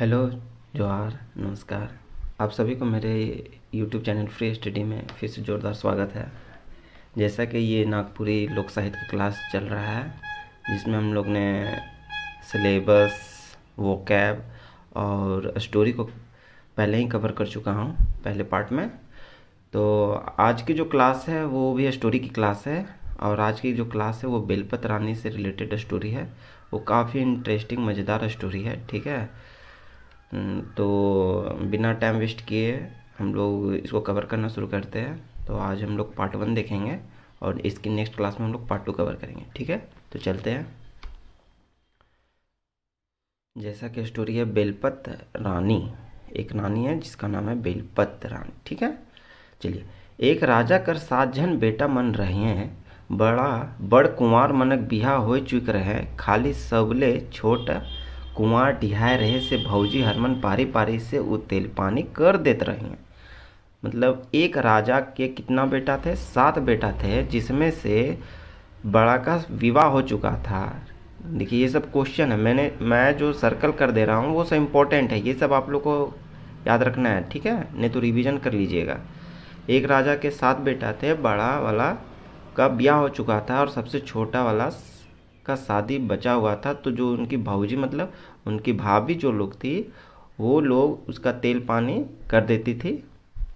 Hello, जोहार, नमस्कार। आप सभी को मेरे यूट्यूब चैनल फ्री स्टडी में फिर से ज़ोरदार स्वागत है। जैसा कि ये नागपुरी लोक साहित्य की क्लास चल रहा है, जिसमें हम लोग ने सिलेबस, वोकैब और स्टोरी को पहले ही कवर कर चुका हूँ पहले पार्ट में। तो आज की जो क्लास है वो भी स्टोरी की क्लास है, और आज की जो क्लास है वो बेलपत रानी से रिलेटेड स्टोरी है। वो काफ़ी इंटरेस्टिंग मज़ेदार स्टोरी है, ठीक है। तो बिना टाइम वेस्ट किए हम लोग इसको कवर करना शुरू करते हैं। तो आज हम लोग पार्ट 1 देखेंगे और इसकी नेक्स्ट क्लास में हम लोग पार्ट 2 कवर करेंगे, ठीक है। तो चलते हैं। जैसा कि स्टोरी है बेलपत रानी, एक रानी है जिसका नाम है बेलपत रानी, ठीक है। चलिए। एक राजा कर 7 जन बेटा मन रहे हैं, बड़ कुंवार मनक बिहा हो चुक रहे, खाली सबले छोट कुंवार डिहाय रहे से भौजी हरमन पारी पारी से उ तेल पानी कर देते रहे हैं। मतलब एक राजा के कितना बेटा थे? 7 बेटा थे, जिसमें से बड़ा का विवाह हो चुका था। देखिए ये सब क्वेश्चन है, मैं जो सर्कल कर दे रहा हूँ वो सब इम्पोर्टेंट है, ये सब आप लोग को याद रखना है, ठीक है। नहीं तो रिवीजन कर लीजिएगा। एक राजा के 7 बेटा थे, बड़ा वाला का ब्याह हो चुका था और सबसे छोटा वाला का शादी बचा हुआ था। तो जो उनकी भौजी मतलब उनकी भाभी जो लोग थी, वो लोग उसका तेल पानी कर देती थी,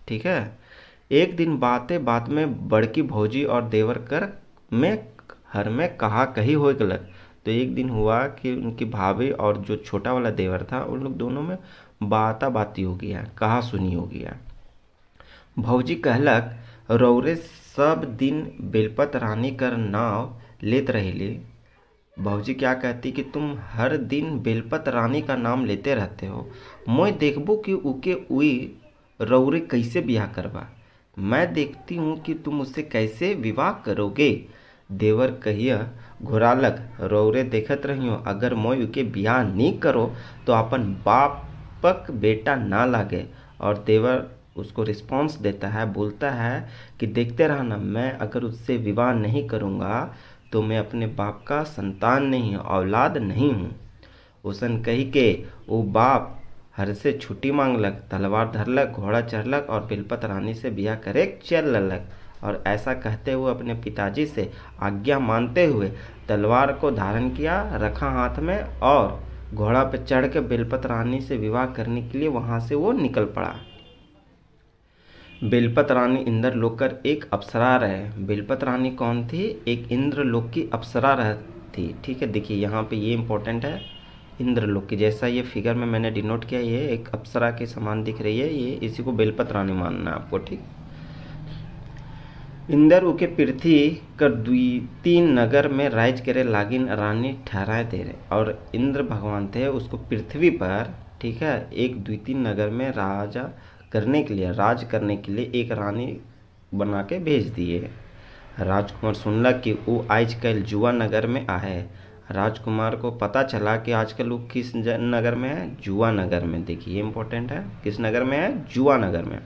ठीक है। एक दिन बातें बात में बड़की भौजी और देवर कर में हर में कहा कही हो गलत। तो एक दिन हुआ कि उनकी भाभी और जो छोटा वाला देवर था, उन लोग दोनों में बाता बाती हो गया, कहा सुनी हो गया। भौजी कहलक, रौरे सब दिन बेलपत रानी कर नाव लेत रहेली। भौजी क्या कहती कि तुम हर दिन बेलपत रानी का नाम लेते रहते हो, मैं देखबो कि उके उई रौरे कैसे ब्याह करवा। मैं देखती हूँ कि तुम उससे कैसे विवाह करोगे। देवर कहिया घुरालक, रौरे देखत रहियो, अगर मैं उके ब्याह नहीं करो तो अपन बापक बेटा ना लागे। और देवर उसको रिस्पॉन्स देता है, बोलता है कि देखते रहना, मैं अगर उससे विवाह नहीं करूँगा तो मैं अपने बाप का संतान नहीं हूँ, औलाद नहीं हूँ। उसन कही के वो बाप हर से छुट्टी मांगलक, तलवार धरलक, घोड़ा चढ़लक और बेलपत रानी से ब्याह करे चल ललक। और ऐसा कहते हुए अपने पिताजी से आज्ञा मानते हुए तलवार को धारण किया, रखा हाथ में, और घोड़ा पर चढ़ के बेलपत रानी से विवाह करने के लिए वहाँ से वो निकल पड़ा। बेलपत रानी इंद्रलोक कर एक अप्सरा रहे। बेलपत रानी कौन थी? एक इंद्रलोक की अप्सरा थी, ठीक है। देखिए यहाँ पे ये इंपॉर्टेंट है, इंद्रलोक की, जैसा ये फिगर में मैंने डिनोट किया, ये एक अप्सरा के समान दिख रही है, ये इसी को बेलपत रानी मानना है आपको, ठीक। इंद्र उके पृथ्वी कर 2-3 नगर में राज करे लागिन रानी ठहराए दे रहे। और इंद्र भगवान थे, उसको पृथ्वी पर, ठीक है, 1-2-3 नगर में राज करने के लिए एक रानी बना के भेज दिए। राजकुमार सुनला कि वो आजकल जुआ नगर में आए। राजकुमार को पता चला कि आजकल वो किस नगर में है? जुआ नगर में। देखिए इंपॉर्टेंट है, किस नगर में है? जुआ नगर में।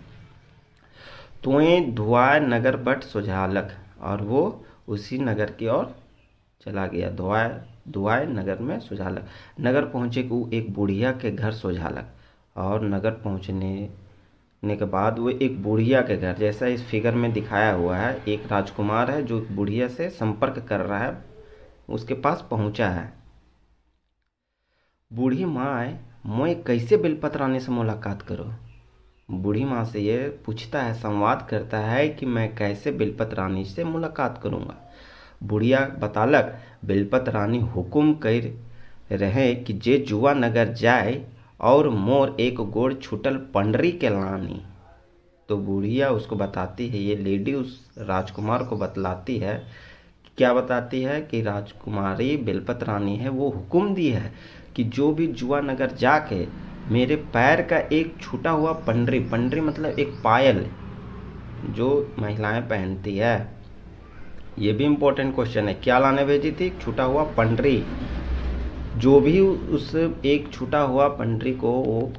तुए धुआय नगर बट सुझालक, और वो उसी नगर की ओर चला गया। धुआय नगर में सुझालक। नगर पहुँचे को एक बुढ़िया के घर सुझालक, और नगर पहुँचने के बाद वो एक बुढ़िया के घर, जैसा इस फिगर में दिखाया हुआ है, एक राजकुमार है जो बुढ़िया से संपर्क कर रहा है, उसके पास पहुंचा है। बूढ़ी माँ, मैं कैसे बेलपत रानी से मुलाकात करूं? बूढ़ी माँ से ये पूछता है, संवाद करता है कि मैं कैसे बेलपत रानी से मुलाकात करूंगा। बुढ़िया बतालक, बेलपत रानी हुकुम कर रहे कि जे जुआ नगर जाए और मोर एक गोड़ छूटल पंडरी के लानी। तो बुढ़िया उसको बताती है, ये लेडी उस राजकुमार को बतलाती है, क्या बताती है कि राजकुमारी बेलपत रानी है, वो हुक्म दी है कि जो भी जुआ नगर जाके मेरे पैर का एक छूटा हुआ पंडरी मतलब एक पायल जो महिलाएं पहनती है। ये भी इम्पोर्टेंट क्वेश्चन है, क्या लाने भेजी थी? छूटा हुआ पंडरी। जो भी उस एक छूटा हुआ पंडरी को वो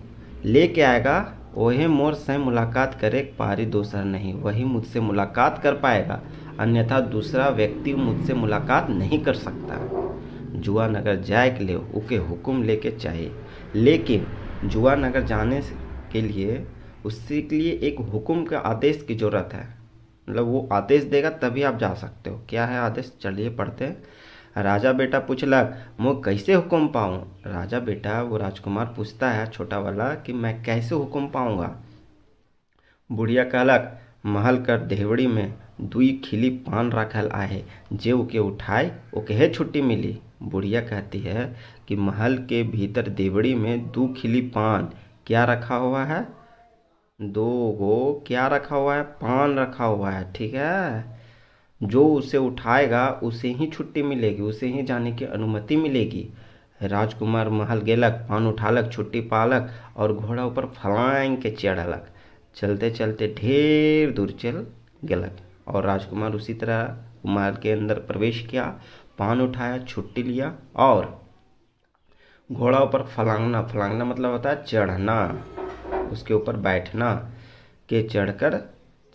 लेके आएगा, वही मोर से मुलाकात करे, पारी दूसरा नहीं, वही मुझसे मुलाकात कर पाएगा, अन्यथा दूसरा व्यक्ति मुझसे मुलाकात नहीं कर सकता। जुआ नगर जाए के लिए उके हुक्म लेके चाहिए, लेकिन जुआ नगर जाने के लिए उसके लिए एक हुक्म का आदेश की ज़रूरत है, मतलब वो आदेश देगा तभी आप जा सकते हो। क्या है आदेश, चलिए पढ़ते हैं। राजा बेटा पूछलक, मैं कैसे हुक्म पाऊँ। राजा बेटा वो राजकुमार पूछता है छोटा वाला कि मैं कैसे हुक्म पाऊँगा। बुढ़िया कहलक, महल कर देवड़ी में दुई खिली पान रखल आहे, जे ओके उठाए ओके छुट्टी मिली। बुढ़िया कहती है कि महल के भीतर देवड़ी में दो खिली पान क्या रखा हुआ है, दो गो क्या रखा हुआ है, पान रखा हुआ है, ठीक है। जो उसे उठाएगा उसे ही छुट्टी मिलेगी, उसे ही जाने की अनुमति मिलेगी। राजकुमार महल गेलक, पान उठालक, छुट्टी पालक और घोड़ा ऊपर फलांग के चढ़लक। चलते चलते ढेर दूर चल गेलक और राजकुमार उसी तरह महल के अंदर प्रवेश किया, पान उठाया, छुट्टी लिया और घोड़ा ऊपर फलांगना, फलांगना मतलब होता है चढ़ना, उसके ऊपर बैठना के चढ़कर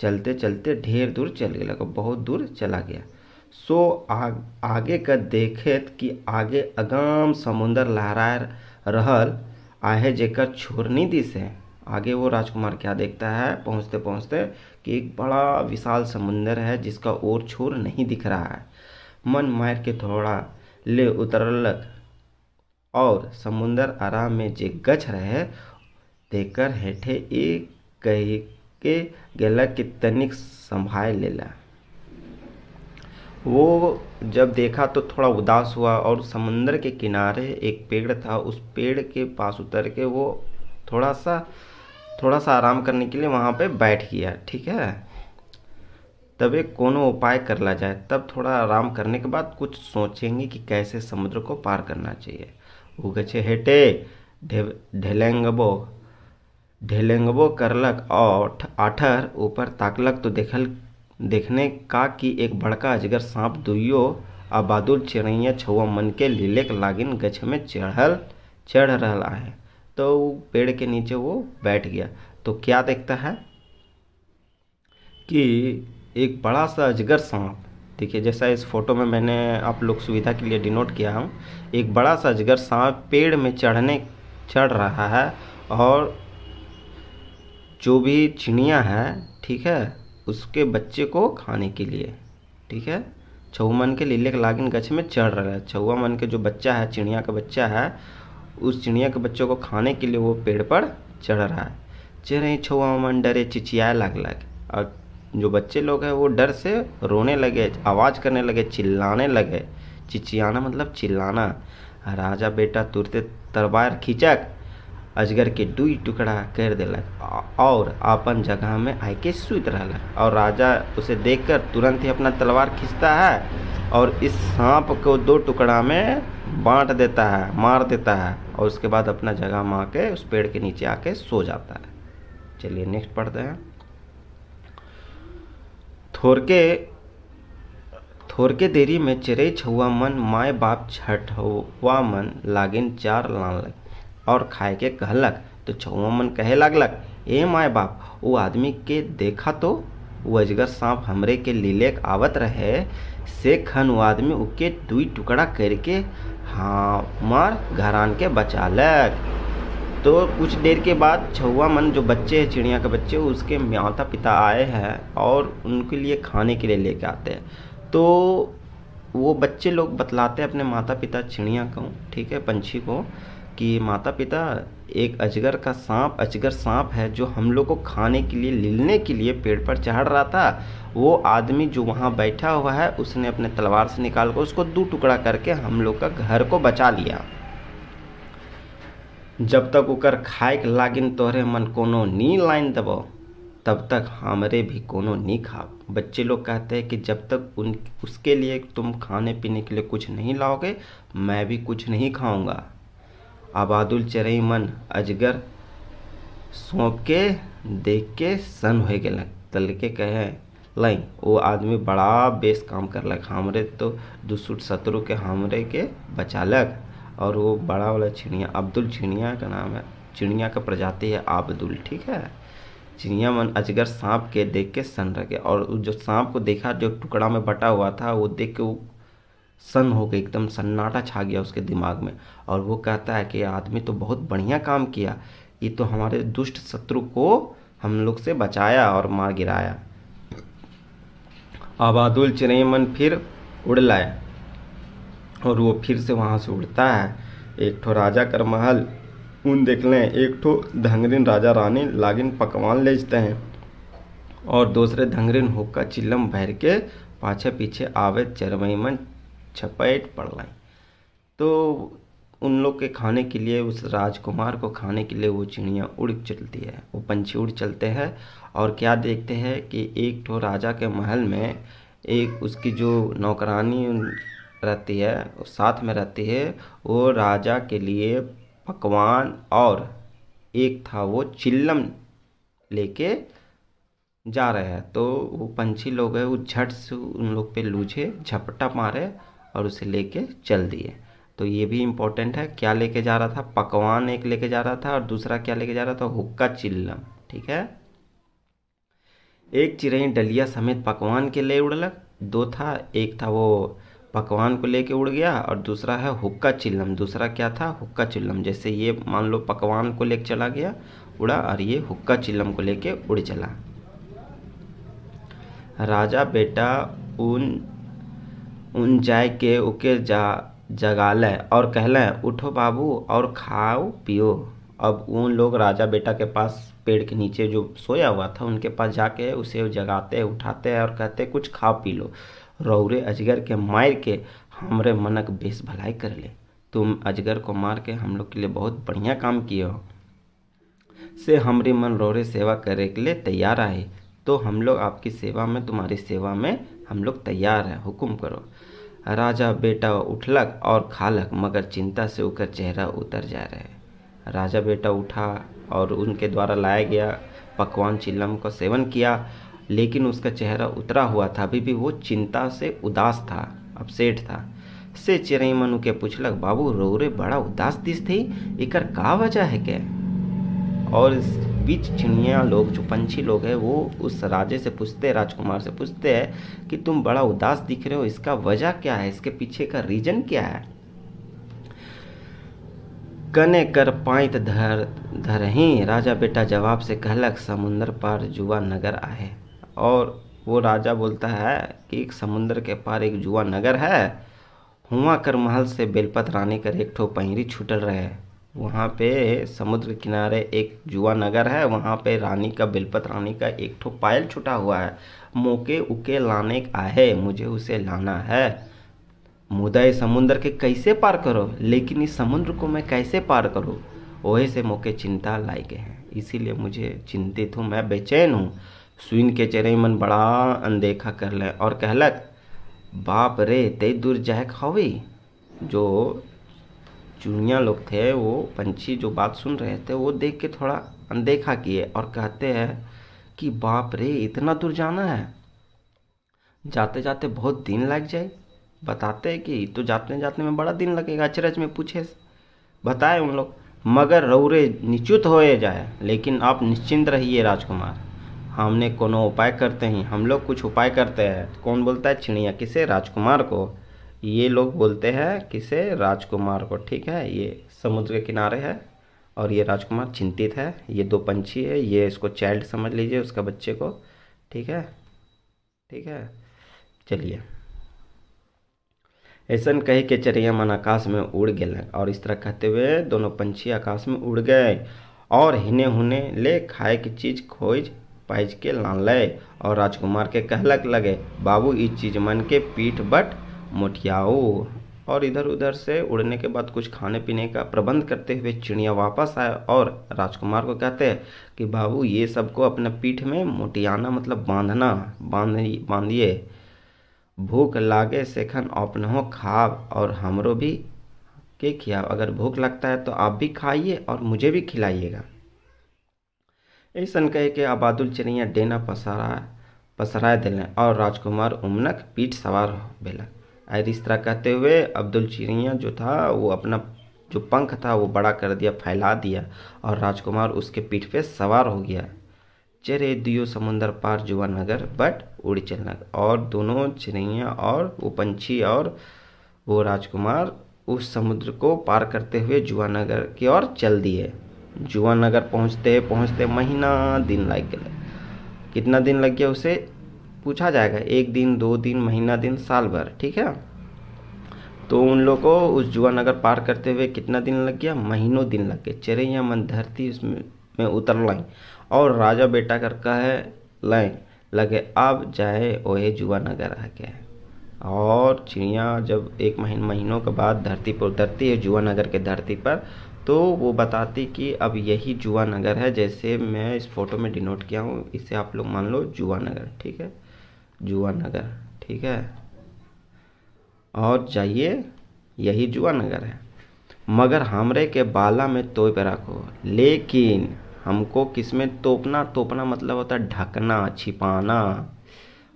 चलते चलते ढेर दूर चल गया, बहुत दूर चला गया। सो आगे का देखेत कि आगे अगाम समुंदर लहराए रहल आहे, जेकर छोरनी दिसे। आगे वो राजकुमार क्या देखता है पहुँचते पहुँचते कि एक बड़ा विशाल समुंदर है जिसका और छोर नहीं दिख रहा है। मन मार के थोड़ा ले उतरलक और समुंदर आराम में जे गछ रहे देकर हेठे एक कही के गेलक कि तनिक संभाल लेला। वो जब देखा तो थोड़ा उदास हुआ और समुंदर के किनारे एक पेड़ था, उस पेड़ के पास उतर के वो थोड़ा सा आराम करने के लिए वहाँ पे बैठ गया, ठीक है। तब एक कोनो उपाय कर ला जाए, तब थोड़ा आराम करने के बाद कुछ सोचेंगे कि कैसे समुद्र को पार करना चाहिए। वो गछे हेटे ढेलेंगबो करलक और आठर ऊपर ताकलक तो देखने का कि एक बड़का अजगर सांप दुइयो आबादुल चिड़ैया छुआ मन के लीलेक लागिन गछ में चढ़ रहा है। तो पेड़ के नीचे वो बैठ गया तो क्या देखता है कि एक बड़ा सा अजगर सांप, देखिए जैसा इस फोटो में मैंने आप लोग सुविधा के लिए डिनोट किया हूँ, एक बड़ा सा अजगर सांप पेड़ में चढ़ रहा है और जो भी चिड़िया है, ठीक है, उसके बच्चे को खाने के लिए, ठीक है, छुआ मन के लीले के लागिन गछ में चढ़ रहा है। छुआ मन के जो बच्चा है, चिड़िया का बच्चा है, उस चिड़िया के बच्चों को खाने के लिए वो पेड़ पर चढ़ रहा है। चिड़ै छुआ मन डरे चिचियाए लगलक और जो बच्चे लोग हैं वो डर से रोने लगे, आवाज़ करने लगे, चिल्लाने लगे। चिचियाना मतलब चिल्लाना। राजा बेटा तुरते तलवार खींचक अजगर के दुई टुकड़ा कर देलक और अपन जगह में आके सुत रहलक। और राजा उसे देखकर तुरंत ही अपना तलवार खींचता है और इस सांप को दो टुकड़ा में बांट देता है, मार देता है और उसके बाद अपना जगह में आके उस पेड़ के नीचे आके सो जाता है। चलिए नेक्स्ट पढ़ते हैं। थोरके देरी में चिड़ै छुआ मन माए बाप छठवा मन लागिन चार लानलक और खाए के कहलक। तो छुआ मन कहे लागलक, ए माए बाप, वो आदमी के देखा तो वो अजगर सांप हमरे के लीलेक आवत रहे से खन वो आदमी उके दुई टुकड़ा करके हमार घरान के बचालक। तो कुछ देर के बाद छुआ मन जो बच्चे हैं, चिड़िया के बच्चे, उसके माता पिता आए हैं और उनके लिए खाने के लिए लेके आते हैं। तो वो बच्चे लोग बतलाते हैं अपने माता पिता चिड़िया को, ठीक है, पंछी को, कि माता पिता एक अजगर सांप है जो हम लोग को खाने के लिए लीलने के लिए पेड़ पर चढ़ रहा था। वो आदमी जो वहाँ बैठा हुआ है उसने अपने तलवार से निकाल कर उसको दो टुकड़ा करके हम लोग का घर को बचा लिया। जब तक ओकर खाए के लागिन तोहरे मन कोनो नी लाइन देबो तब तक हमरे भी कोनो नी खाओ। बच्चे लोग कहते हैं कि जब तक उसके लिए तुम खाने पीने के लिए कुछ नहीं लाओगे मैं भी कुछ नहीं खाऊंगा। आबादुल चिड़ै मन अजगर सौंप के देख के सन हो गए, तल के कहे लाई वो आदमी बड़ा बेस काम करलक, हमरे तो दुसुट शत्रु के हमरे के बचालक। और वो बड़ा वाला चिड़िया अब्दुल चिड़िया का नाम है, चिड़िया का प्रजाति है अब्दुल, ठीक है। चिड़िया मन अजगर सांप के देख के सन रह गया और जो सांप को देखा जो टुकड़ा में बटा हुआ था वो देख के वो सन हो गई, एकदम सन्नाटा छा गया उसके दिमाग में। और वो कहता है कि आदमी तो बहुत बढ़िया काम किया ये तो हमारे दुष्ट शत्रु को हम लोग से बचाया और मार गिराया। आबादुल चिरैमन फिर उड़ लाया और वो फिर से वहाँ से उड़ता है। एक ठो राजा कर महल उन देख लें, एक ठो धंगरिन राजा रानी लागिन पकवान ले जते हैं और दूसरे धंगरिन हुक्का चिल्लम भर के पाछे पीछे आवे चरमैमन छपेट पड़लाई। तो उन लोग के खाने के लिए, उस राजकुमार को खाने के लिए वो चिड़िया उड़ चलती है, वो पंछी उड़ चलते हैं और क्या देखते हैं कि एक ठो राजा के महल में एक उसकी जो नौकरानी रहती है, साथ में रहती है, वो राजा के लिए पकवान और एक था वो चिल्लम लेके जा रहे हैं। तो वो पंछी लोग हैं वो झट से उन लोग पे लूझे, झपटा मारे और उसे लेके चल दिए। तो ये भी इम्पोर्टेंट है, क्या लेके जा रहा था, पकवान एक लेके जा रहा था और दूसरा क्या लेके जा रहा था, हुक्का चिल्लम। ठीक है। एक चिड़ै डलिया समेत पकवान के ले उड़लक, दो था, एक था वो पकवान को लेके उड़ गया और दूसरा है हुक्का चिल्लम। दूसरा क्या था, हुक्का चिल्लम। जैसे ये मान लो पकवान को लेके चला गया उड़ा और ये हुक्का चिल्लम को लेके उड़ चला। राजा बेटा उन जाय के उके जगाले और कहले उठो बाबू और खाओ पियो। अब उन लोग राजा बेटा के पास पेड़ के नीचे जो सोया हुआ था उनके पास जाके उसे जगाते उठाते हैं और कहते कुछ खा पी लो। रौरे अजगर के मार के हमरे मनक बेस भलाई कर ले। तुम अजगर को मार के हम लोग के लिए बहुत बढ़िया काम किए हो, से हमरे मन रौरे सेवा करे के लिए तैयार आए। तो हम लोग आपकी सेवा में, तुम्हारी सेवा में हम लोग तैयार हैं, हुक्म करो। राजा बेटा उठलक और खालक, मगर चिंता से उकर चेहरा उतर जा रहे। राजा बेटा उठा और उनके द्वारा लाया गया पकवान चिल्लम का सेवन किया, लेकिन उसका चेहरा उतरा हुआ था, अभी भी वो चिंता से उदास था, अपसेट था। से चिड़ै मनु के पूछलक बाबू रौरे बड़ा उदास दिस थी, इकर का वजह है क्या। और इस बीच चिड़िया लोग, जो पंछी लोग हैं, वो उस राजे से पूछते, राजकुमार से पूछते हैं कि तुम बड़ा उदास दिख रहे हो, इसका वजह क्या है, इसके पीछे का रीजन क्या है। कने कर पाइत धरही, राजा बेटा जवाब से कहलक समुंदर पार जुआ नगर आहे। और वो राजा बोलता है कि एक समुंदर के पार एक जुआ नगर है, हुआ कर महल से बेलपत रानी कर एक ठो पहिरी छूटल रहे। वहाँ पे समुद्र किनारे एक जुआ नगर है, वहाँ पे रानी का, बेलपत रानी का एक ठो पायल छूटा हुआ है, मोके उके लाने आहे, मुझे उसे लाना है। मुदा इस समुद्र के कैसे पार करो, लेकिन इस समुद्र को मैं कैसे पार करूँ, वही से मोके चिंता लाई गए हैं, इसीलिए मुझे चिंतित हूँ, मैं बेचैन हूँ। सुन के चिड़ै मन बड़ा अनदेखा कर ले और कहलक बाप रे ते दूर जाए हवी। जो चुनिया लोग थे, वो पंछी जो बात सुन रहे थे, वो देख के थोड़ा अनदेखा किए और कहते हैं कि बाप रे इतना दूर जाना है, जाते जाते बहुत दिन लग जाए। बताते हैं कि तो जाते जाते में बड़ा दिन लगेगा, अचरज में पूछे, बताए उन लोग। मगर रौरे निश्चित होए जाए, लेकिन आप निश्चिंत रहिए राजकुमार, हमने कोनो उपाय करते हैं, हम लोग कुछ उपाय करते हैं। कौन बोलता है, चिड़िया। किसे, राजकुमार को। ये लोग बोलते हैं किसे, राजकुमार को। ठीक है, ये समुद्र के किनारे है और ये राजकुमार चिंतित है। ये दो पंछी है, ये इसको चाइल्ड समझ लीजिए, उसका बच्चे को। ठीक है, ठीक है, चलिए। ऐसन कहे के चिड़िया मन आकाश में उड़ गए और इस तरह कहते हुए दोनों पंछी आकाश में उड़ गए और हिने हुने ले खाए की चीज खोज पाइज के लान ले। और राजकुमार के कहलक लगे बाबू इस चीज मन के पीठ बट मोटियाओ। और इधर उधर से उड़ने के बाद कुछ खाने पीने का प्रबंध करते हुए चिड़िया वापस आए और राजकुमार को कहते हैं कि बाबू ये सबको अपने पीठ में मोटियाना, मतलब बांधना, बांधिए। भूख लागे सेखन अपनहो खाव और हमरो भी के खियाव। अगर भूख लगता है तो आप भी खाइए और मुझे भी खिलाइएगा। ऐसन कह के आबादुल चिड़ैया डेना पसराए दिले और राजकुमार उमनक पीठ सवार भेलक। और इस तरह कहते हुए अब्दुल चिड़ैया जो था वो अपना जो पंख था वो बड़ा कर दिया, फैला दिया और राजकुमार उसके पीठ पे सवार हो गया। चरे दियो समुंदर पार जुआ नगर बट उड़ चलनक। और दोनों चिड़ैया और वो पंछी और वो राजकुमार उस समुद्र को पार करते हुए जुआ नगर की ओर चल दिए। जुआनगर पहुँचते पहुँचते महीना दिन लग गया। कितना दिन लग गया उसे पूछा जाएगा, 1 दिन 2 दिन महीना दिन साल भर, ठीक है। तो उन लोगों को उस जुआनगर पार करते हुए कितना दिन लग गया, महीनों दिन लग गए। चिड़ैया मन धरती उसमें में उतर लाई और राजा बेटा कर कहे लाई लगे अब जाए ओहे जुआनगर आ गया। और चिड़िया जब 1 महीनों के बाद धरती पर उतरती है जुआनगर के धरती पर, तो वो बताती कि अब यही जुआनगर है, जैसे मैं इस फोटो में डिनोट किया हूँ, इसे आप लोग मान लो जुआनगर, ठीक है, जुआनगर, ठीक है। और जाइए यही जुआनगर है, मगर हमरे के बाला में तोप रखो। लेकिन हमको किसमें तोपना, तोपना मतलब होता है ढकना, छिपाना।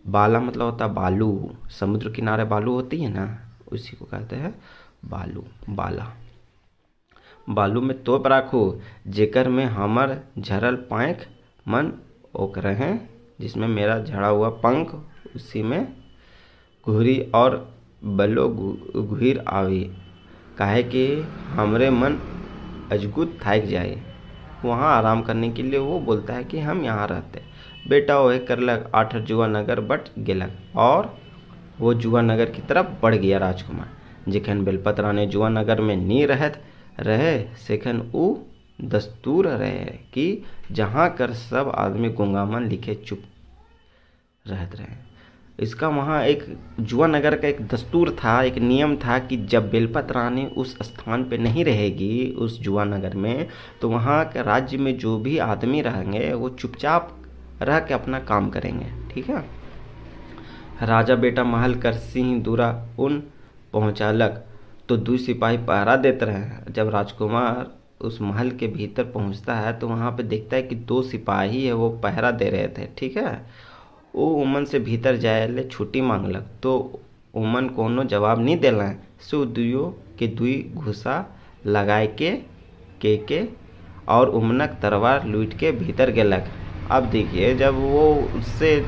बाला मतलब होता है बालू, समुद्र किनारे बालू होती है ना, उसी को कहते हैं बालू, बाला। बालू में तोप राखो जेकर में हमर झरल पंख मन ओक रहे, जिसमें मेरा झड़ा हुआ पंख उसी में घुरी और बलो घुर आवी, काहे कि हमरे मन अजगुत थाक जाए। वहाँ आराम करने के लिए वो बोलता है कि हम यहाँ रहते। बेटा वह करलक 8 जुआनगर बट गेलक और वो जुआनगर की तरफ बढ़ गया राजकुमार। जखन बेलपत रानी जुआनगर में नी रहत रहे सेखन उ दस्तूर रहे कि जहाँ कर सब आदमी गुंगामन लिखे चुप रहते रहे। इसका वहाँ एक जुआनगर का एक दस्तूर था, एक नियम था कि जब बेलपत रानी उस स्थान पे नहीं रहेगी उस जुआनगर में, तो वहाँ के राज्य में जो भी आदमी रहेंगे वो चुपचाप रह के अपना काम करेंगे, ठीक है। राजा बेटा महल कर सिंह दूरा उन पहुँचालक, तो 2 सिपाही पहरा देते रहे। जब राजकुमार उस महल के भीतर पहुँचता है तो वहाँ पे देखता है कि 2 सिपाही है वो पहरा दे रहे थे, ठीक है। वो उमन से भीतर जाए ले छुट्टी मांगलक, तो उमन कोनो जवाब नहीं दिला, सो दुयो के 2 घुसा लगाए के और उमनक तलवार लूट के भीतर गेलक। अब देखिए जब वो उससे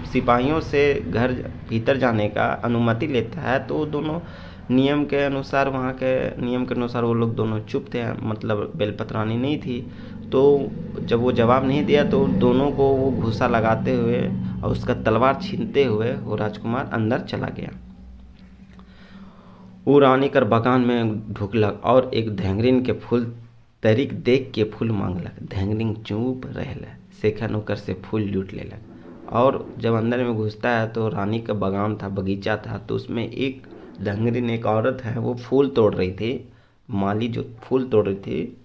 सिपाहियों से घर भीतर जाने का अनुमति लेता है तो दोनों नियम के अनुसार, वहाँ के नियम के अनुसार वो लोग दोनों चुप थे, मतलब बेलपत रानी नहीं थी। तो जब वो जवाब नहीं दिया तो दोनों को वो घूसा लगाते हुए और उसका तलवार छीनते हुए वो राजकुमार अंदर चला गया। वो रानी कर बगान में ढुकलक और एक धेंगरिन के फूल तरीक देख के फूल मांगलक। धेंगरिन चुप रहल, सेखन ओकर से फूल लूट लेलक। और जब अंदर में घुसता है तो रानी का बगान था, बगीचा था, तो उसमें एक धेंगरिन, एक औरत है, वो फूल तोड़ रही थी, माली जो फूल तोड़ रही थी,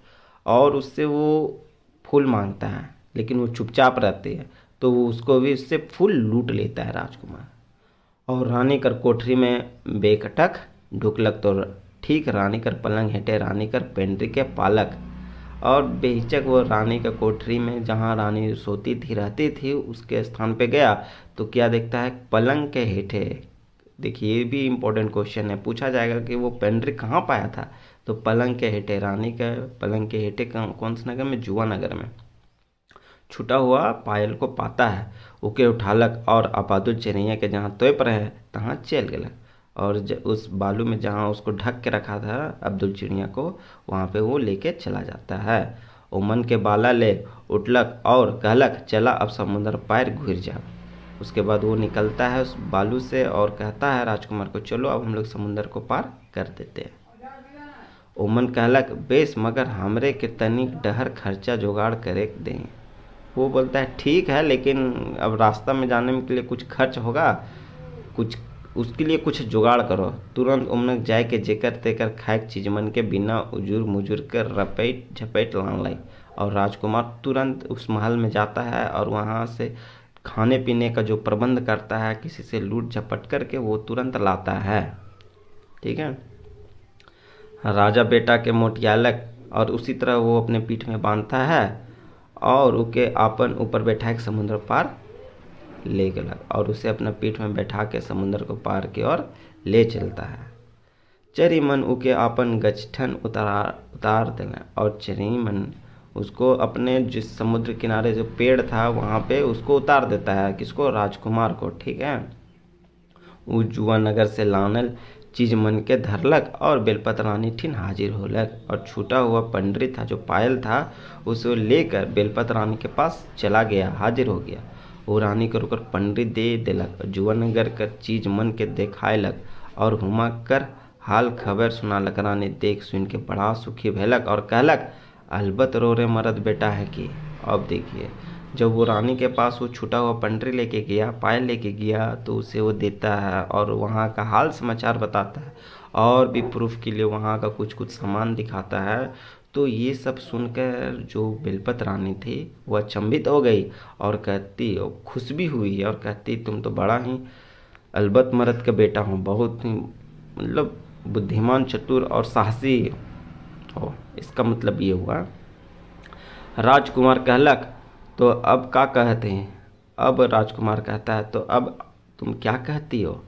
और उससे वो फूल मांगता है, लेकिन वो चुपचाप रहती है, तो वो उसको भी उससे फूल लूट लेता है राजकुमार। और रानी कर कोठरी में बेकटक ढुकलक, तो ठीक रानी कर पलंग हेटे रानी कर पेंड्री के पालक। और बेहिचक वो रानी का कोठरी में जहाँ रानी सोती थी, रहती थी, उसके स्थान पे गया तो क्या देखता है, पलंग के हेठे। देखिए ये भी इम्पोर्टेंट क्वेश्चन है, पूछा जाएगा कि वो पेंड्री कहाँ पाया था, तो पलंग के हेठे, रानी के पलंग के हेठे कौन से नगर में, जुआनगर में छुटा हुआ पायल को पाता है। ओके उठालक और अबादुल चिड़ैया के जहाँ तोप रहे तहाँ चल गलक, और उस बालू में जहाँ उसको ढक के रखा था अब्दुल चिड़िया को, वहाँ पे वो लेके चला जाता है। उमन के बाला ले उठलक और कहलक चला अब समुद्र पार घुर जा। उसके बाद वो निकलता है उस बालू से और कहता है राजकुमार को, चलो अब हम लोग समुद्र को पार कर देते हैं। उमन कहलक बेस, मगर हमरे के तनिक डहर खर्चा जुगाड़ करे दें। वो बोलता है ठीक है, लेकिन अब रास्ता में जाने में के लिए कुछ खर्च होगा, कुछ उसके लिए कुछ जुगाड़ करो। तुरंत उमनक जाए के जेकर तेकर खाए चीज मन के बिना उजुर मुजुर कर रपेट झपेट लान लाई। और राजकुमार तुरंत उस महल में जाता है और वहाँ से खाने पीने का जो प्रबंध करता है, किसी से लूट झपट करके वो तुरंत लाता है, ठीक है। राजा बेटा के मोटियालक और उसी तरह वो अपने पीठ में बांधता है और उके आपन ऊपर बैठा के समुद्र पार ले गया और उसे अपना पीठ में बैठा के समुद्र को पार की ओर ले चलता है। चरी मन उके आपन गछठन उतार देना, और चरी मन उसको अपने जिस समुद्र किनारे जो पेड़ था वहाँ पे उसको उतार देता है, किसको, राजकुमार को, ठीक है। वो जुआनगर से लानल चीज मन के धरलक और बेलपत रानी ठिन हाजिर होलक और छूटा हुआ पंडरी था जो पायल था उसे लेकर बेलपत रानी के पास चला गया, हाजिर हो गया। वो रानी को रुकर पंडरी दे देलक, जुआनगर कर चीज मन के देखायलक और हुमा कर हाल खबर सुनालक। रानी देख सुन के बड़ा सुखी भैलक और कहलक, अलबत रो रे मरद बेटा है कि। अब देखिए, जब वो रानी के पास वो छूटा हुआ पंडरी लेके गया, पायल लेके गया, तो उसे वो देता है और वहाँ का हाल समाचार बताता है और भी प्रूफ के लिए वहाँ का कुछ कुछ सामान दिखाता है। तो ये सब सुनकर जो बेलपत रानी थी वो अचंभित हो गई और कहती, और खुश भी हुई और कहती, तुम तो बड़ा ही अलबत मर्द का बेटा हो, बहुत ही मतलब बुद्धिमान, चतुर और साहसी हो। इसका मतलब ये हुआ। राजकुमार कहलक, तो अब क्या कहते हैं? अब राजकुमार कहता है, तो अब तुम क्या कहती हो?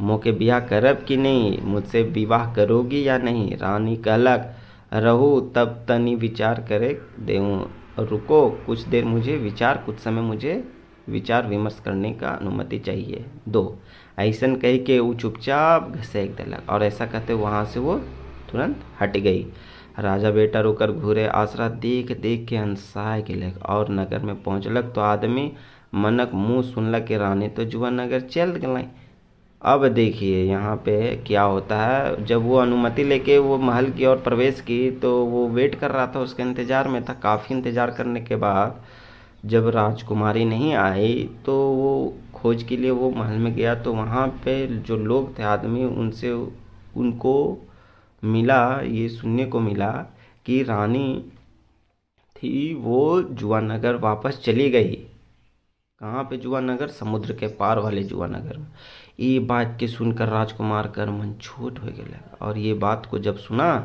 मोके ब्याह करब कि नहीं? मुझसे विवाह करोगी या नहीं? रानी कहलक, रहू तब तनी विचार करे देऊँ, रुको कुछ देर, मुझे विचार, कुछ समय मुझे विचार विमर्श करने का अनुमति चाहिए दो। ऐसन कही के वो चुपचाप घसेक देलक और ऐसा कहते वहाँ से वो तुरंत हट गई। राजा बेटा रुकर घूरे, आसरा देख देख के हंसाए गेलक और नगर में पहुँचलक तो आदमी मनक मुँह सुनलक कि रानी तो जुआ नगर चल गई। अब देखिए यहाँ पे क्या होता है, जब वो अनुमति लेके वो महल की ओर प्रवेश की तो वो वेट कर रहा था, उसके इंतज़ार में था। काफ़ी इंतज़ार करने के बाद जब राजकुमारी नहीं आई तो वो खोज के लिए वो महल में गया, तो वहाँ पे जो लोग थे आदमी, उनसे उनको मिला, ये सुनने को मिला कि रानी थी वो जुआनगर वापस चली गई। कहाँ पे जुआनगर? समुद्र के पार वाले जुआनगर में। ये बात के सुनकर राजकुमार कर मन छोट हो गया और ये बात को जब सुना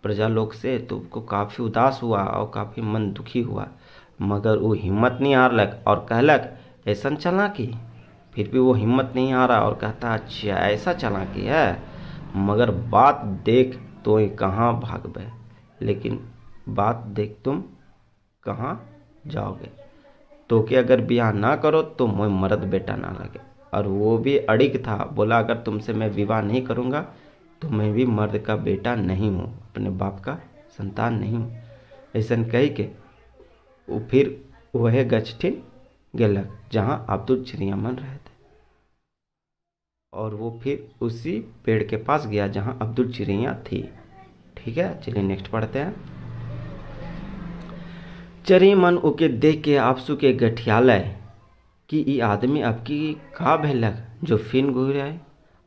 प्रजा लोग से तो उसको काफ़ी उदास हुआ और काफ़ी मन दुखी हुआ, मगर वो हिम्मत नहीं हारलक और कहलक, ऐसा चालाकी? फिर भी वो हिम्मत नहीं हारा और कहता, अच्छा ऐसा चालाकी है, मगर बात देख तो ये कहाँ भागबे, लेकिन बात देख तुम कहाँ जाओगे, तो कि अगर ब्याह ना करो तो मैं मर्द बेटा ना लगे। और वो भी अड़िग था, बोला अगर तुमसे मैं विवाह नहीं करूँगा तो मैं भी मर्द का बेटा नहीं हूँ, अपने बाप का संतान नहीं हूँ। ऐसा कह के वो फिर वह गछठिन गेलक जहाँ अब्दुल चिड़ियामन रहे थे और वो फिर उसी पेड़ के पास गया जहाँ अब्दुल चिड़िया थी। ठीक है, चलिए नेक्स्ट पढ़ते हैं। चिड़ियामन ओके देख के आपसू के गठियालय कि ये आदमी अब की का भेलक जो फिर घूर आए।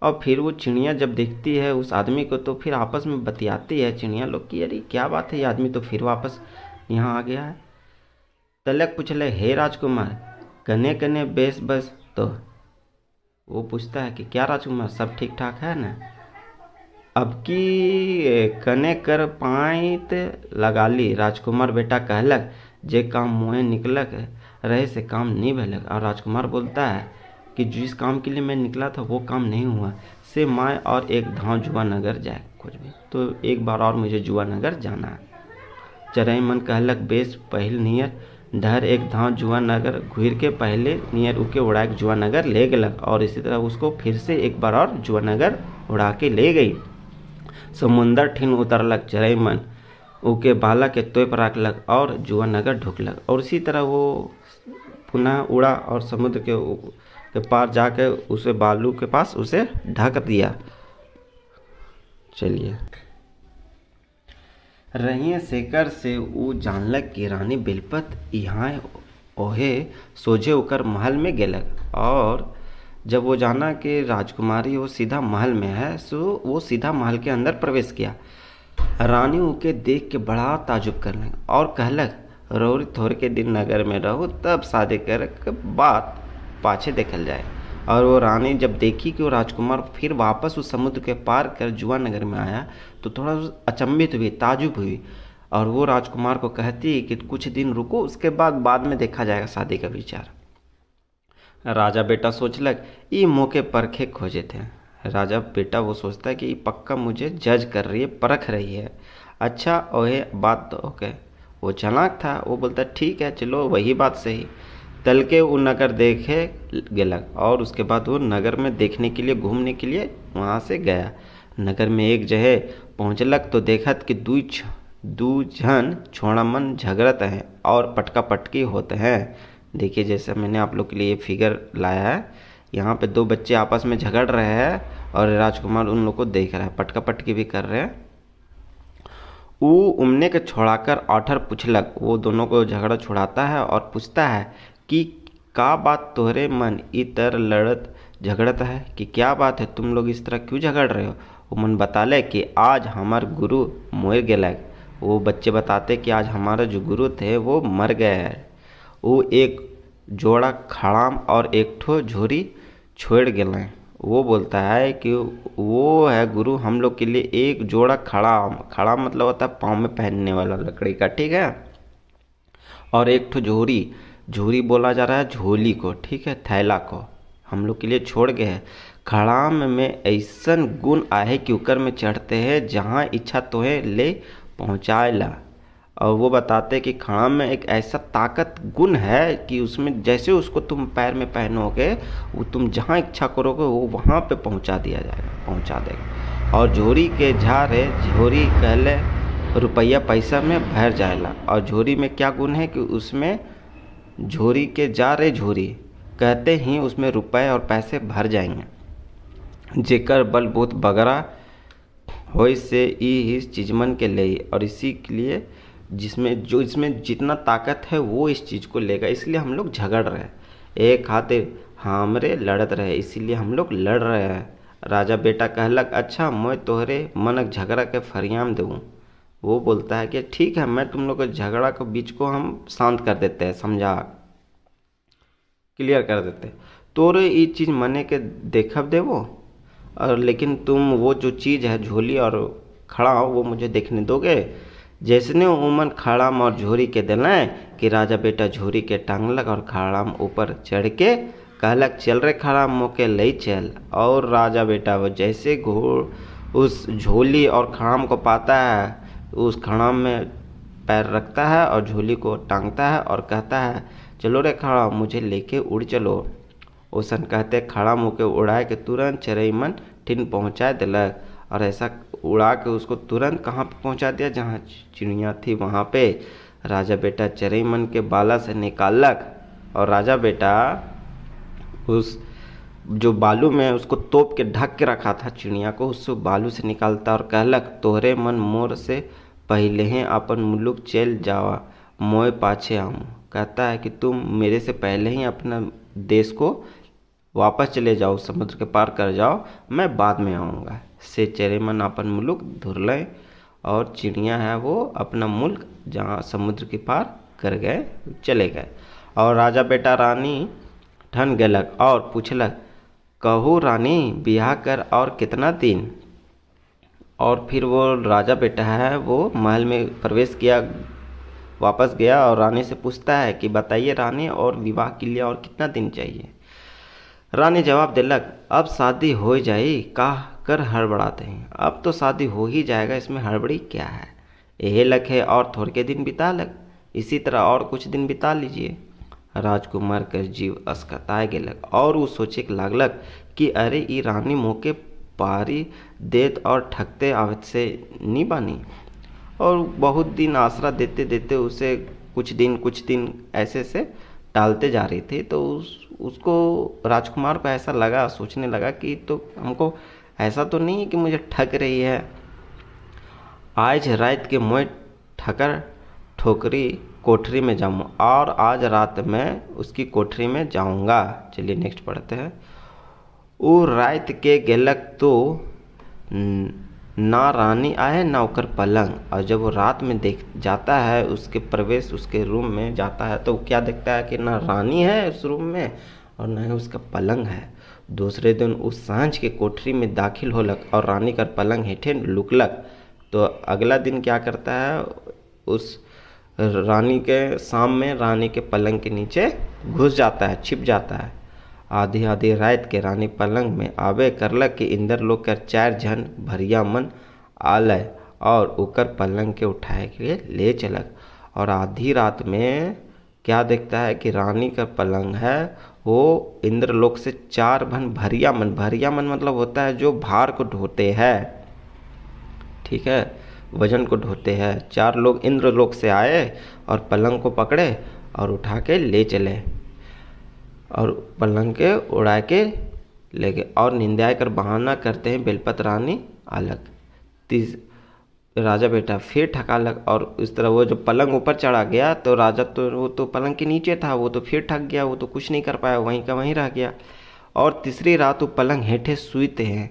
और फिर वो चिड़िया जब देखती है उस आदमी को तो फिर आपस में बतियाती है चिड़िया लोग की, अरे क्या बात है, ये आदमी तो फिर वापस यहाँ आ गया है। तलक पूछले, हे राजकुमार कने कने बेस बस? तो वो पूछता है कि क्या राजकुमार सब ठीक ठाक है ना? अब की कने कर पाइत लगा ली। राजकुमार बेटा कहलक, जे काम मुँहे निकलक रहे से काम नहीं भेलक। और राजकुमार बोलता है कि जिस काम के लिए मैं निकला था वो काम नहीं हुआ, से मैं और एक धांव जुआनगर जाए कुछ भी, तो एक बार और मुझे जुआनगर जाना है। चिड़ियामन कहलक, बेस पहल नियर ढर एक धांव जुआनगर घूर के पहले नियर उके उड़ा के जुआनगर ले गलक और इसी तरह उसको फिर से एक बार और जुआनगर उड़ा के ले गई। समुंदर ठिन उतरलक चिड़ियामन उके बाला के तोप रखलक और जुआनगर ढुकलक और इसी तरह वो पुनः उड़ा और समुद्र के पार जाकर उसे बालू के पास उसे ढक दिया। चलिए, रहिए शेखर से वो जानलक कि रानी बेलपत यहाँ ओहे सोझे होकर महल में गेलक और जब वो जाना कि राजकुमारी वो सीधा महल में है सो वो सीधा महल के अंदर प्रवेश किया। रानी उके देख के बड़ा ताजुब करलक और कहलक, रोरी थोड़े के दिन नगर में रहो तब शादी कर बात पाछे देखल जाए। और वो रानी जब देखी कि वो राजकुमार फिर वापस उस समुद्र के पार कर जुआनगर में आया तो थोड़ा अचंभित हुई, ताजुब हुई और वो राजकुमार को कहती कि कुछ दिन रुको, उसके बाद में देखा जाएगा शादी का विचार। राजा बेटा सोचलक ये मौके परखे खोजे थे। राजा बेटा वो सोचता है कि पक्का मुझे जज कर रही है, परख रही है। अच्छा ओहे बात तो ओके, वो चालाक था, वो बोलता ठीक है चलो वही बात सही। तल के वो नगर देखे गेलक। और उसके बाद वो नगर में देखने के लिए, घूमने के लिए वहाँ से गया। नगर में एक जगह पहुँचलक तो देखत कि दू जन छोड़ा मन झगड़त हैं और पटका पटकी होते हैं। देखिए जैसे मैंने आप लोग के लिए फिगर लाया है, यहाँ पे दो बच्चे आपस में झगड़ रहे हैं और राजकुमार उन लोग को देख रहा है, पटका पटकी भी कर रहे हैं। वो उमने के छोड़ाकर आठर पूछलक, वो दोनों को झगड़ा छुड़ाता है और पूछता है कि का बात तोहरे मन इतर लड़त झगड़त है, कि क्या बात है, तुम लोग इस तरह क्यों झगड़ रहे हो। वो मन बताले कि आज हमार गुरु मर गेलक। वो बच्चे बताते कि आज हमारा जो गुरु थे वो मर गए हैं। वो एक जोड़ा खड़ाम और एक ठो झोरी छोड़ गए। वो बोलता है कि वो है गुरु हम लोग के लिए एक जोड़ा खड़ाम मतलब होता है पाँव में पहनने वाला लकड़ी का, ठीक है। और एक ठो झोरी बोला जा रहा है झोली को, ठीक है, थैला को हम लोग के लिए छोड़ गए हैं। खड़ाम में ऐसन गुण आहे कि ऊपर में चढ़ते हैं जहाँ इच्छा तोहे ले पहुँचाएला। और वो बताते कि खड़ाम में एक ऐसा ताकत गुण है कि उसमें जैसे उसको तुम पैर में पहनोगे वो तुम जहाँ इच्छा करोगे वो वहाँ पे पहुँचा देगा। और झोरी के झार है, झोरी कहले रुपया पैसा में भर जाएला। और झोरी में क्या गुण है कि उसमें झोरी के जार है, झोरी कहते ही उसमें रुपए और पैसे भर जाएंगे। जेकर बल बहुत बगरा हो से इस चीजमन के ले, और इसी के लिए इसमें जितना ताकत है वो इस चीज़ को लेगा। इसलिए हम लोग झगड़ रहे हैं, एक खातिर हमरे लड़त रहे, इसीलिए हम लोग लड़ रहे हैं। राजा बेटा कहलक, अच्छा मैं तोहरे मनक झगड़ा के फरियाम दूँ। वो बोलता है कि ठीक है, मैं तुम लोग के झगड़ा के बीच को हम शांत कर देते हैं, समझा क्लियर कर देते। तोरे ये चीज़ मने के देखब देवो, और लेकिन तुम वो जो चीज़ है झोली और खड़ा वो मुझे देखने दोगे। जैसने उमन खड़ाम और झोरी के दिलें कि राजा बेटा झोरी के टांगलक और खड़ाम ऊपर चढ़ के कहलक, चल रे खड़ाम मोके ले चल। और राजा बेटा वो जैसे घोड़ उस झोली और खड़ाम को पाता है, उस खड़ाम में पैर रखता है और झोली को टांगता है और कहता है, चलो रे खड़ाम मुझे लेके उड़ चलो। ओसन कहते खड़ाम होके उड़ाए के तुरंत चरैमन ठिन पहुँचा दिलक। और ऐसा उड़ा के उसको तुरंत कहाँ पे पहुँचा दिया, जहाँ चिड़िया थी वहाँ पे। राजा बेटा चरैमन के बाला से निकालक और राजा बेटा उस जो बालू में उसको तोप के ढक के रखा था चिड़िया को, उससे बालू से निकालता और कहलक, तोहरे मन मोर से पहले ही अपन मुल्क चल जावा, मोए पाछे आऊँ। कहता है कि तुम मेरे से पहले ही अपना देश को वापस चले जाओ, समुद्र के पार कर जाओ, मैं बाद में आऊँगा। से चरैमन अपन मुल्क धुरलें और चिड़िया है वो अपना मुल्क जहाँ समुद्र के पार कर गए, चले गए। और राजा बेटा रानी ठन गेलक और पूछलक, कहू रानी बियाह कर और कितना दिन। और फिर वो राजा बेटा है वो महल में प्रवेश किया, वापस गया और रानी से पूछता है कि बताइए रानी, और विवाह के लिए और कितना दिन चाहिए। रानी जवाब दिलक, अब शादी हो जाई, का कर हड़बड़ाते हैं, अब तो शादी हो ही जाएगा, इसमें हड़बड़ी क्या है। यह लक है और थोड़े के दिन बिता लग, इसी तरह और कुछ दिन बिता लीजिए। राजकुमार कर जीव अस्कताए गेलक और वो सोचे लागलक कि अरे ई रानी मोके पारी देत और ठगते आवत से नहीं बानी। और बहुत दिन आसरा देते देते उसे कुछ दिन ऐसे से टालते जा रही थी। तो उसको राजकुमार को ऐसा लगा, सोचने लगा कि तो हमको ऐसा तो नहीं है कि मुझे ठग रही है। आज रात के मैं ठकर ठोकरी कोठरी में जाऊँ और आज रात में उसकी कोठरी में जाऊँगा। चलिए नेक्स्ट पढ़ते हैं। वो रात के गेलक तो ना रानी आए ना ओकर पलंग। और जब वो रात में देख जाता है उसके रूम में जाता है तो क्या देखता है कि ना रानी है उस रूम में और ना ही उसका पलंग है। दूसरे दिन उस सांझ के कोठरी में दाखिल होलक और रानी का पलंग हेठे लुकलक। तो अगला दिन क्या करता है, उस रानी के शाम में रानी के पलंग के नीचे घुस जाता है, छिप जाता है। आधी आधी रात के रानी पलंग में आवे करलक कि इंदर लोग कर 4 जन भरिया मन आलय और ओकर पलंग के उठाए के लिए ले चलक। और आधी रात में क्या देखता है कि रानी का पलंग है वो इंद्रलोक से 4 भन भरिया मन, भरिया मन मतलब होता है जो भार को ढोते हैं, ठीक है, वजन को ढोते हैं। 4 लोग इंद्रलोक से आए और पलंग को पकड़े और उठा के ले चले और पलंग के उड़ा के ले गए। और निंदा कर बहाना करते हैं बेलपत रानी अलग। राजा बेटा फिर ठका लग और इस तरह वो जो पलंग ऊपर चढ़ा गया तो राजा तो वो तो पलंग के नीचे था, वो तो फिर ठक गया, वो तो कुछ नहीं कर पाया, वहीं का वहीं रह गया। और तीसरी रात वो पलंग हेठे सूते हैं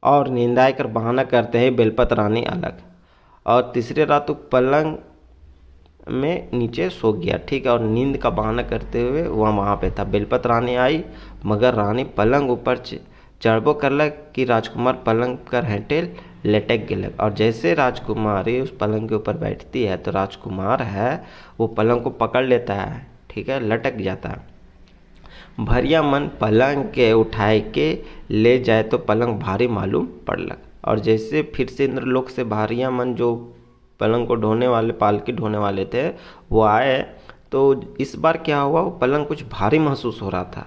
और निंदाए कर बहाना करते हैं बेलपत रानी अलग। और तीसरी रात वो पलंग में नीचे सो गया, ठीक है, और नींद का बहाना करते हुए वह वहाँ पे था। बेलपत रानी आई मगर रानी पलंग ऊपर चढ़बो करलक कि राजकुमार पलंग कर हेठे लटक गेलक। और जैसे राजकुमारी उस पलंग के ऊपर बैठती है तो राजकुमार है वो पलंग को पकड़ लेता है, ठीक है, लटक जाता है। भरिया मन पलंग के उठाए के ले जाए तो पलंग भारी मालूम पड़लक। और जैसे फिर से इंद्रलोक से भरिया मन जो पलंग को ढोने वाले, पालकी ढोने वाले थे, वो आए तो इस बार क्या हुआ, वो पलंग कुछ भारी महसूस हो रहा था।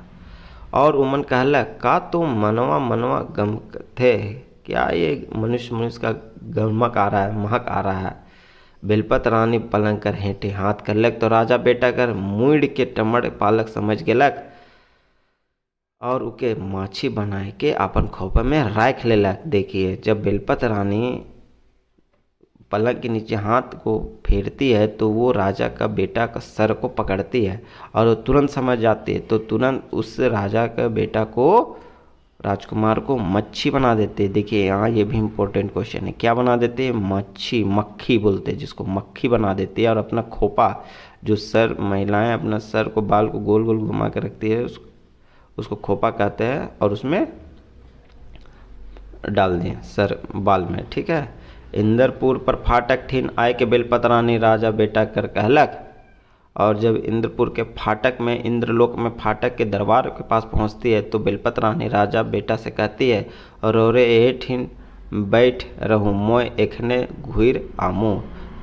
और उमन कहला का तो मनवा मनवा गम थे, क्या ये मनुष्य का गमक आ रहा है, महक आ रहा है। बेलपत रानी पलंग कर हेठे हाथ करलक तो राजा बेटा कर मुड़ के टमड़ पालक समझ गेलक और उके माछी बनाए के अपन खोपा में राख लेलक। देखिए जब बेलपत रानी पलंग के नीचे हाथ को फेरती है तो वो राजा का बेटा का सर को पकड़ती है और वो तुरंत समझ जाती है, तो तुरंत उस राजा का बेटा को, राजकुमार को मच्छी बना देते हैं। देखिए यहाँ ये भी इम्पोर्टेंट क्वेश्चन है, क्या बना देते हैं, मच्छी, मक्खी बोलते हैं जिसको, मक्खी बना देती है। और अपना खोपा जो सर, महिलाएं अपना सर को, बाल को गोल गोल घुमा के रखती है, उसको खोपा कहते हैं, और उसमें डाल दें सर बाल में, ठीक है। इंद्रपुर पर फाटक ठीन आए के बेलपत रानी राजा बेटा कर कहलक। और जब इंद्रपुर के फाटक में, इंद्रलोक में फाटक के दरबार के पास पहुंचती है तो बेलपत रानी राजा बेटा से कहती है, रोरे ए ठीन बैठ रहूँ मोय एखने घुर आमो,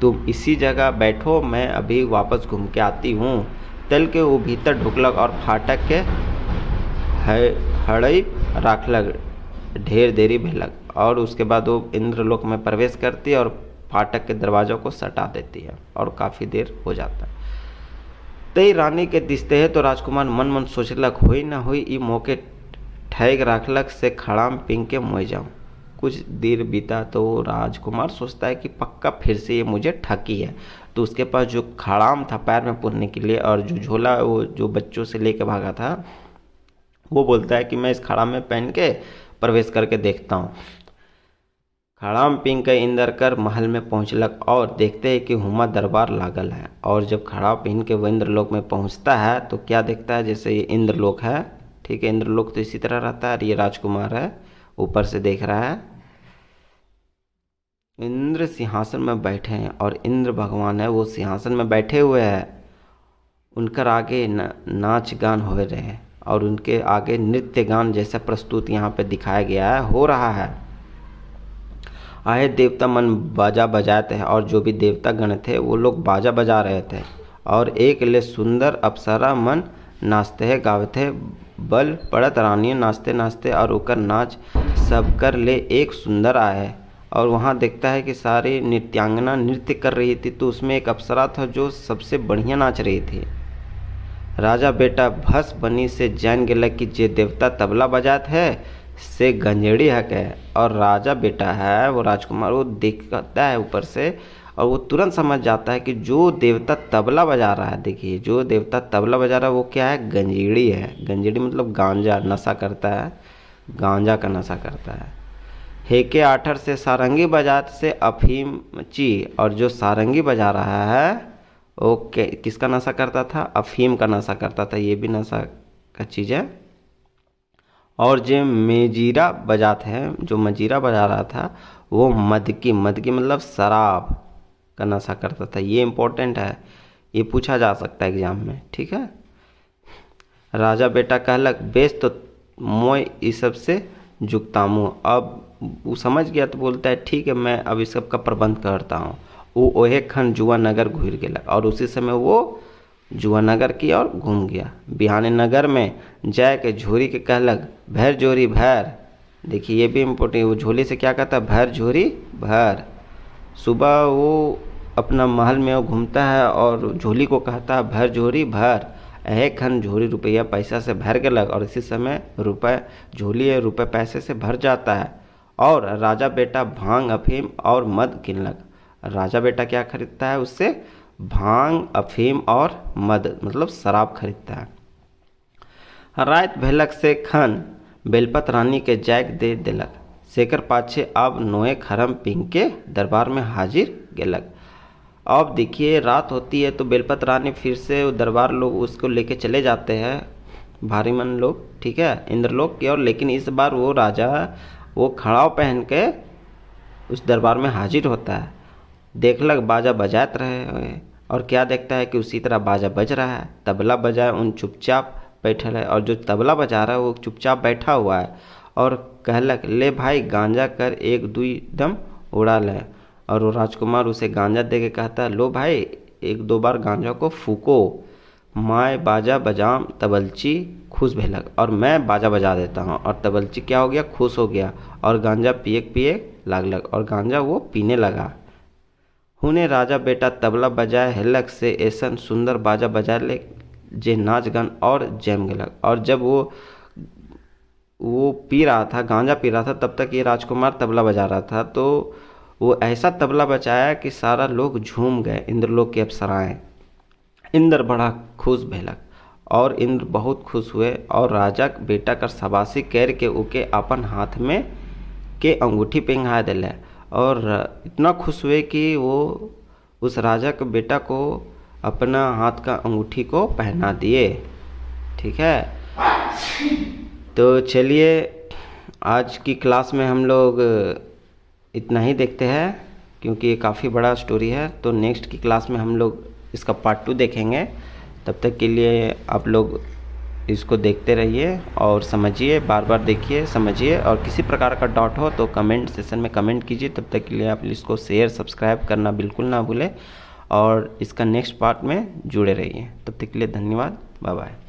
तुम इसी जगह बैठो, मैं अभी वापस घूम के आती हूँ। तल के वो भीतर ढुकलक और फाटक के हड़ई राखलक, ढेर देरी भेलक। और उसके बाद वो इंद्रलोक में प्रवेश करती है और फाटक के दरवाज़ों को सटा देती है और काफ़ी देर हो जाता है। तई रानी के दिसते है तो राजकुमार मन मन सोचलक, हुई ना हुई ई मौके ठैग राखलक से खड़ाम पिंग के मोय जाऊँ। कुछ देर बीता तो राजकुमार सोचता है कि पक्का फिर से ये मुझे ठगी है। तो उसके पास जो खड़ाम था पैर में पुरने के लिए और जो झोला वो जो बच्चों से लेके भागा था, वो बोलता है कि मैं इस खड़ाम में पहन के प्रवेश करके देखता हूँ। खड़ाम पिंग के इंदर कर महल में पहुँचलक और देखते हैं कि हुमा दरबार लागल है। और जब खड़ा पिन के वो इंद्रलोक में पहुँचता है तो क्या देखता है, जैसे ये इंद्रलोक है, ठीक है, इंद्रलोक तो इसी तरह रहता है। ये राजकुमार है, ऊपर से देख रहा है, इंद्र सिंहासन में बैठे हैं और इंद्र भगवान है वो सिंहासन में बैठे हुए हैं। उनकर आगे नाच गान हो रहे हैं और उनके आगे नृत्य गान जैसा प्रस्तुत यहाँ पे दिखाया गया है, हो रहा है। आए देवता मन बाजा बजाते हैं और जो भी देवता गण थे वो लोग बाजा बजा रहे थे और एक ले सुंदर अप्सरा मन नाचते हैं गावते हैं। बल पड़त रानी नाचते नाचते और ओकर नाच सब कर ले एक सुंदर आए। और वहाँ देखता है कि सारी नृत्यांगना नृत्य कर रही थी, तो उसमें एक अप्सरा था जो सबसे बढ़िया नाच रही थी। राजा बेटा भस बनी से जान गेलक कि जे देवता तबला बजात है से गंजेड़ी हक है। और राजा बेटा है वो राजकुमार, वो देखता है ऊपर से और वो तुरंत समझ जाता है कि जो देवता तबला बजा रहा है, देखिए जो देवता तबला बजा रहा है वो क्या है, गंजेड़ी है। गंजेड़ी मतलब गांजा, नशा करता है, गांजा का नशा करता है। हेके आठर से सारंगी बजात से अफीम ची, और जो सारंगी बजा रहा है वो किसका नशा करता था, अफीम का नशा करता था। ये भी नशा का चीज़ है। और जो मेजीरा बजाते हैं, जो मजीरा बजा रहा था वो मद की मतलब शराब का नशा करता था। ये इम्पोर्टेंट है, ये पूछा जा सकता है एग्जाम में, ठीक है। राजा बेटा कहलक बेस तो मोय इस सब से जुगतामू। अब वो समझ गया तो बोलता है ठीक है मैं अब इस सब का प्रबंध करता हूँ। वो ओहे खन जुआ नगर घुर गेलक और उसी समय वो जुआनगर की ओर घूम गया। बिहाने नगर में जय के झोरी के कहलक भैर झोरी भैर। देखिए ये भी इम्पोर्टेंट, वो झोली से क्या कहता है, भैर झोरी भैर। सुबह वो अपना महल में वो घूमता है और झोली को कहता है भैर झोरी भैर। एक खन झोरी रुपया पैसा से भर गलक और इसी समय रुपये झोली रुपये पैसे से भर जाता है। और राजा बेटा भांग अफीम और मद किनलक। राजा बेटा क्या खरीदता है उससे, भांग अफीम और मद मतलब शराब खरीदता है। रात भेलक से खन बेलपत रानी के जैक दे दिलक। शेखर पाछे अब नोए खरम पिंग के दरबार में हाजिर गेलक। अब देखिए रात होती है तो बेलपत रानी फिर से दरबार लोग उसको लेके चले जाते हैं, भारी मन लोग, ठीक है, इंद्रलोक की ओर। लेकिन इस बार वो राजा वो खड़ाव पहन के उस दरबार में हाजिर होता है। देखलक बाजा बजात रहे और क्या देखता है कि उसी तरह बाजा बज रहा है, तबला बजाए उन चुपचाप बैठल है और जो तबला बजा रहा है वो चुपचाप बैठा हुआ है और कहलक ले भाई गांजा कर एक दुई दम उड़ा ले। और वो राजकुमार उसे गांजा दे के कहता है लो भाई एक दो बार गांजा को फूको। माए बाजा बजाम तबलची खुश भेलक, और मैं बाजा बजा देता हूँ और तबलची क्या हो गया, खुश हो गया और गांजा पिए लागलक और गांजा वो पीने लगा। हुने राजा बेटा तबला बजाए हेलक से ऐसा सुंदर बाजा बजा ले जे नाच गान और जम गलक। और जब वो पी रहा था, गांजा पी रहा था, तब तक ये राजकुमार तबला बजा रहा था। तो वो ऐसा तबला बजाया कि सारा लोग झूम गए, इंद्रलोक के अप्सराएं। इंद्र बड़ा खुश भेलक और इंद्र बहुत खुश हुए और राजा बेटा कर शाबाशी कर के उके अपन हाथ में के अंगूठी पहना दिले और इतना खुश हुए कि वो उस राजा के बेटा को अपना हाथ का अंगूठी को पहना दिए। ठीक है, तो चलिए आज की क्लास में हम लोग इतना ही देखते हैं क्योंकि ये काफ़ी बड़ा स्टोरी है। तो नेक्स्ट की क्लास में हम लोग इसका पार्ट 2 देखेंगे। तब तक के लिए आप लोग इसको देखते रहिए और समझिए, बार बार देखिए समझिए, और किसी प्रकार का डाउट हो तो कमेंट सेशन में कमेंट कीजिए। तब तक के लिए आप इसको शेयर सब्सक्राइब करना बिल्कुल ना भूलें और इसका नेक्स्ट पार्ट में जुड़े रहिए। तब तक के लिए धन्यवाद, बाय बाय।